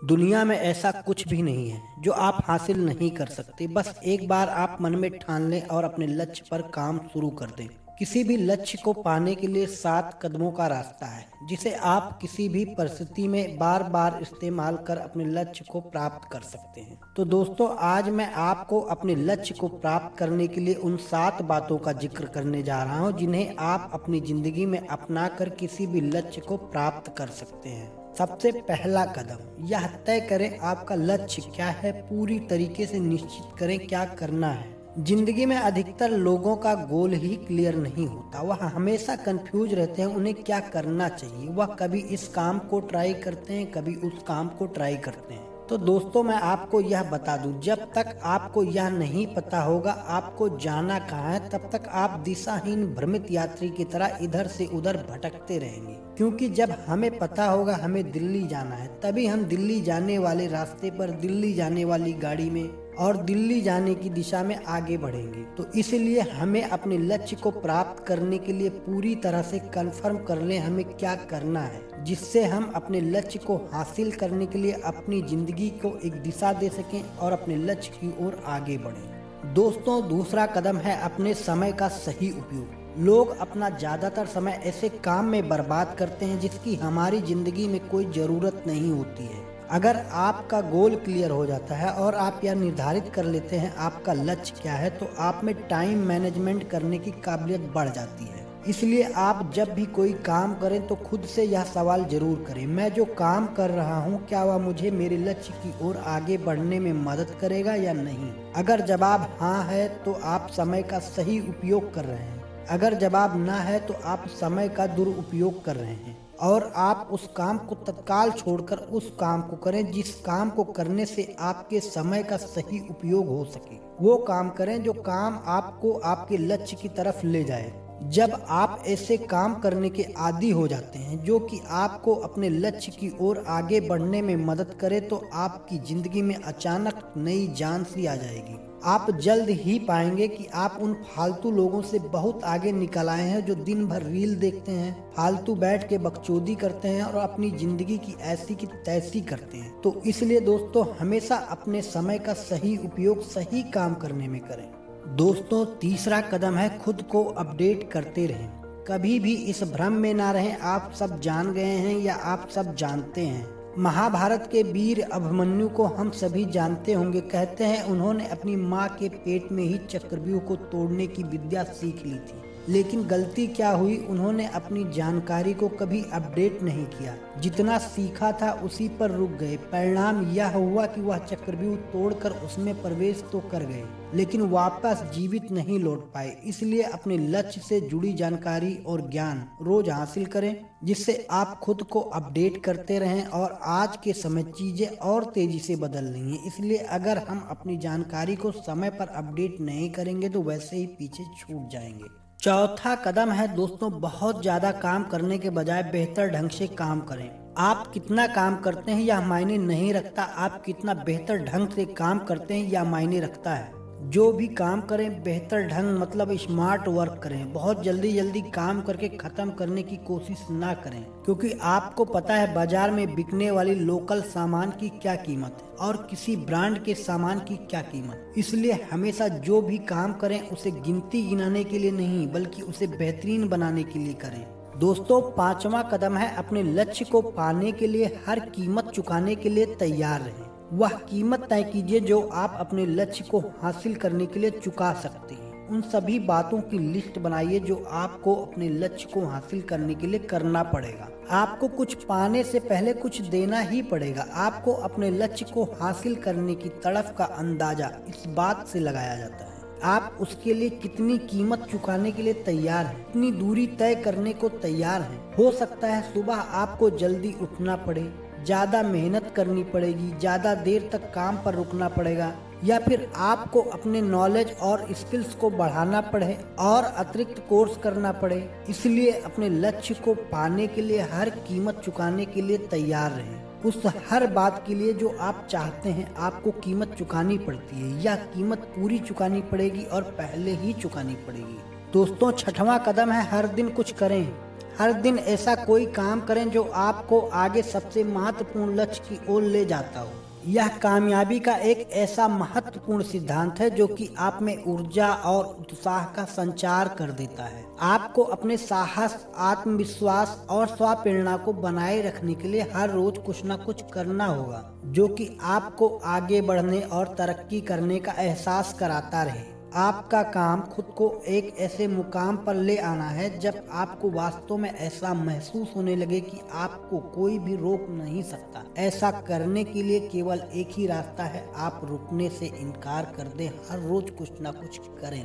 दुनिया में ऐसा कुछ भी नहीं है जो आप हासिल नहीं कर सकते। बस एक बार आप मन में ठान लें और अपने लक्ष्य पर काम शुरू कर दें। किसी भी लक्ष्य को पाने के लिए 7 कदमों का रास्ता है, जिसे आप किसी भी परिस्थिति में बार बार इस्तेमाल कर अपने लक्ष्य को प्राप्त कर सकते हैं। तो दोस्तों, आज मैं आपको अपने लक्ष्य को प्राप्त करने के लिए उन 7 बातों का जिक्र करने जा रहा हूं, जिन्हें आप अपनी जिंदगी में अपना कर किसी भी लक्ष्य को प्राप्त कर सकते हैं। सबसे पहला कदम, यह तय करें आपका लक्ष्य क्या है। पूरी तरीके से निश्चित करें क्या करना है। जिंदगी में अधिकतर लोगों का गोल ही क्लियर नहीं होता। वह हमेशा कंफ्यूज रहते हैं उन्हें क्या करना चाहिए। वह कभी इस काम को ट्राई करते हैं, कभी उस काम को ट्राई करते हैं। तो दोस्तों, मैं आपको यह बता दूं, जब तक आपको यह नहीं पता होगा आपको जाना कहाँ है, तब तक आप दिशाहीन भ्रमित यात्री की तरह इधर से उधर भटकते रहेंगे। क्योंकि जब हमें पता होगा हमें दिल्ली जाना है, तभी हम दिल्ली जाने वाले रास्ते पर, दिल्ली जाने वाली गाड़ी में और दिल्ली जाने की दिशा में आगे बढ़ेंगे। तो इसलिए हमें अपने लक्ष्य को प्राप्त करने के लिए पूरी तरह से कंफर्म कर लें हमें क्या करना है, जिससे हम अपने लक्ष्य को हासिल करने के लिए अपनी जिंदगी को एक दिशा दे सकें और अपने लक्ष्य की ओर आगे बढ़ें। दोस्तों, दूसरा कदम है अपने समय का सही उपयोग। लोग अपना ज्यादातर समय ऐसे काम में बर्बाद करते हैं जिसकी हमारी जिंदगी में कोई जरूरत नहीं होती है। अगर आपका गोल क्लियर हो जाता है और आप यह निर्धारित कर लेते हैं आपका लक्ष्य क्या है, तो आप में टाइम मैनेजमेंट करने की काबिलियत बढ़ जाती है। इसलिए आप जब भी कोई काम करें तो खुद से यह सवाल जरूर करें, मैं जो काम कर रहा हूँ क्या वह मुझे मेरे लक्ष्य की ओर आगे बढ़ने में मदद करेगा या नहीं। अगर जवाब हाँ है तो आप समय का सही उपयोग कर रहे हैं। अगर जवाब ना है तो आप समय का दुरुपयोग कर रहे हैं और आप उस काम को तत्काल छोड़कर उस काम को करें जिस काम को करने से आपके समय का सही उपयोग हो सके। वो काम करें जो काम आपको आपके लक्ष्य की तरफ ले जाए। जब आप ऐसे काम करने के आदी हो जाते हैं जो कि आपको अपने लक्ष्य की ओर आगे बढ़ने में मदद करे, तो आपकी जिंदगी में अचानक नई जान सी आ जाएगी। आप जल्द ही पाएंगे कि आप उन फालतू लोगों से बहुत आगे निकल आए हैं जो दिन भर रील देखते हैं, फालतू बैठ के बकचोदी करते हैं और अपनी जिंदगी की ऐसी की तैसी करते हैं। तो इसलिए दोस्तों, हमेशा अपने समय का सही उपयोग सही काम करने में करें। दोस्तों, तीसरा कदम है खुद को अपडेट करते रहें। कभी भी इस भ्रम में ना रहें आप सब जान गए हैं या आप सब जानते हैं। महाभारत के वीर अभिमन्यु को हम सभी जानते होंगे। कहते हैं उन्होंने अपनी माँ के पेट में ही चक्रव्यूह को तोड़ने की विद्या सीख ली थी, लेकिन गलती क्या हुई, उन्होंने अपनी जानकारी को कभी अपडेट नहीं किया। जितना सीखा था उसी पर रुक गए। परिणाम यह हुआ कि वह चक्रव्यूह तोड़कर उसमें प्रवेश तो कर गए, लेकिन वापस जीवित नहीं लौट पाए। इसलिए अपने लक्ष्य से जुड़ी जानकारी और ज्ञान रोज हासिल करें, जिससे आप खुद को अपडेट करते रहें। और आज के समय चीजें और तेजी से बदल रही हैं, इसलिए अगर हम अपनी जानकारी को समय पर अपडेट नहीं करेंगे तो वैसे ही पीछे छूट जाएंगे। चौथा कदम है दोस्तों, बहुत ज्यादा काम करने के बजाय बेहतर ढंग से काम करें। आप कितना काम करते हैं यह मायने नहीं रखता, आप कितना बेहतर ढंग से काम करते हैं यह मायने रखता है। जो भी काम करें बेहतर ढंग मतलब स्मार्ट वर्क करें। बहुत जल्दी जल्दी काम करके खत्म करने की कोशिश ना करें, क्योंकि आपको पता है बाजार में बिकने वाली लोकल सामान की क्या कीमत है और किसी ब्रांड के सामान की क्या कीमत। इसलिए हमेशा जो भी काम करें उसे गिनती गिनाने के लिए नहीं, बल्कि उसे बेहतरीन बनाने के लिए करें। दोस्तों, पांचवा कदम है अपने लक्ष्य को पाने के लिए हर कीमत चुकाने के लिए तैयार रहें। वह कीमत तय कीजिए जो आप अपने लक्ष्य को हासिल करने के लिए चुका सकते हैं। उन सभी बातों की लिस्ट बनाइए जो आपको अपने लक्ष्य को हासिल करने के लिए करना पड़ेगा। आपको कुछ पाने से पहले कुछ देना ही पड़ेगा। आपको अपने लक्ष्य को हासिल करने की तड़प का अंदाजा इस बात से लगाया जाता है आप उसके लिए कितनी कीमत चुकाने के लिए तैयार हैं, कितनी दूरी तय करने को तैयार हैं। हो सकता है सुबह आपको जल्दी उठना पड़े, ज्यादा मेहनत करनी पड़ेगी, ज्यादा देर तक काम पर रुकना पड़ेगा, या फिर आपको अपने नॉलेज और स्किल्स को बढ़ाना पड़े और अतिरिक्त कोर्स करना पड़े। इसलिए अपने लक्ष्य को पाने के लिए हर कीमत चुकाने के लिए तैयार रहें। उस हर बात के लिए जो आप चाहते हैं आपको कीमत चुकानी पड़ती है। यह कीमत पूरी चुकानी पड़ेगी और पहले ही चुकानी पड़ेगी। दोस्तों, छठवां कदम है हर दिन कुछ करें। हर दिन ऐसा कोई काम करें जो आपको आगे सबसे महत्वपूर्ण लक्ष्य की ओर ले जाता हो। यह कामयाबी का एक ऐसा महत्वपूर्ण सिद्धांत है जो कि आप में ऊर्जा और उत्साह का संचार कर देता है। आपको अपने साहस, आत्मविश्वास और स्वप्रेरणा को बनाए रखने के लिए हर रोज कुछ न कुछ करना होगा, जो कि आपको आगे बढ़ने और तरक्की करने का एहसास कराता रहे। आपका काम खुद को एक ऐसे मुकाम पर ले आना है जब आपको वास्तव में ऐसा महसूस होने लगे कि आपको कोई भी रोक नहीं सकता। ऐसा करने के लिए केवल एक ही रास्ता है, आप रुकने से इनकार कर दें। हर रोज कुछ ना कुछ करें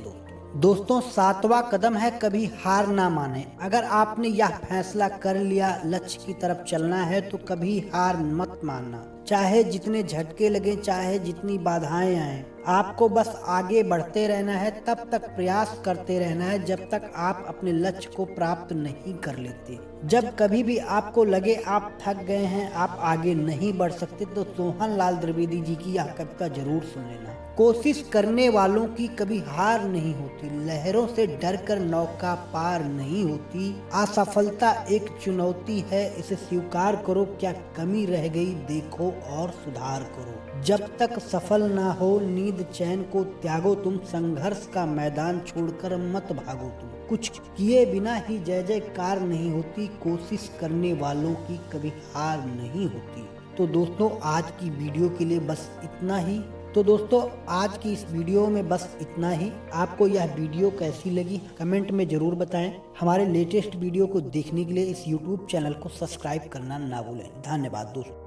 दोस्तों 7वां कदम है कभी हार ना माने। अगर आपने यह फैसला कर लिया लक्ष्य की तरफ चलना है तो कभी हार मत मानना। चाहे जितने झटके लगे, चाहे जितनी बाधाएं आए, आपको बस आगे बढ़ते रहना है। तब तक प्रयास करते रहना है जब तक आप अपने लक्ष्य को प्राप्त नहीं कर लेते। जब कभी भी आपको लगे आप थक गए हैं, आप आगे नहीं बढ़ सकते, तो सोहन लाल द्विवेदी जी की यह कविता जरूर सुन लेना। कोशिश करने वालों की कभी हार नहीं होती, लहरों से डरकर नौका पार नहीं होती। असफलता एक चुनौती है, इसे स्वीकार करो। क्या कमी रह गई देखो और सुधार करो। जब तक सफल ना हो नींद चैन को त्यागो तुम, संघर्ष का मैदान छोड़कर मत भागो तुम। कुछ किए बिना ही जय जयकार नहीं होती, कोशिश करने वालों की कभी हार नहीं होती। तो दोस्तों आज की वीडियो के लिए बस इतना ही। तो दोस्तों आज की इस वीडियो में बस इतना ही। आपको यह वीडियो कैसी लगी कमेंट में जरूर बताएं। हमारे लेटेस्ट वीडियो को देखने के लिए इस YouTube चैनल को सब्सक्राइब करना ना भूलें। धन्यवाद दोस्तों।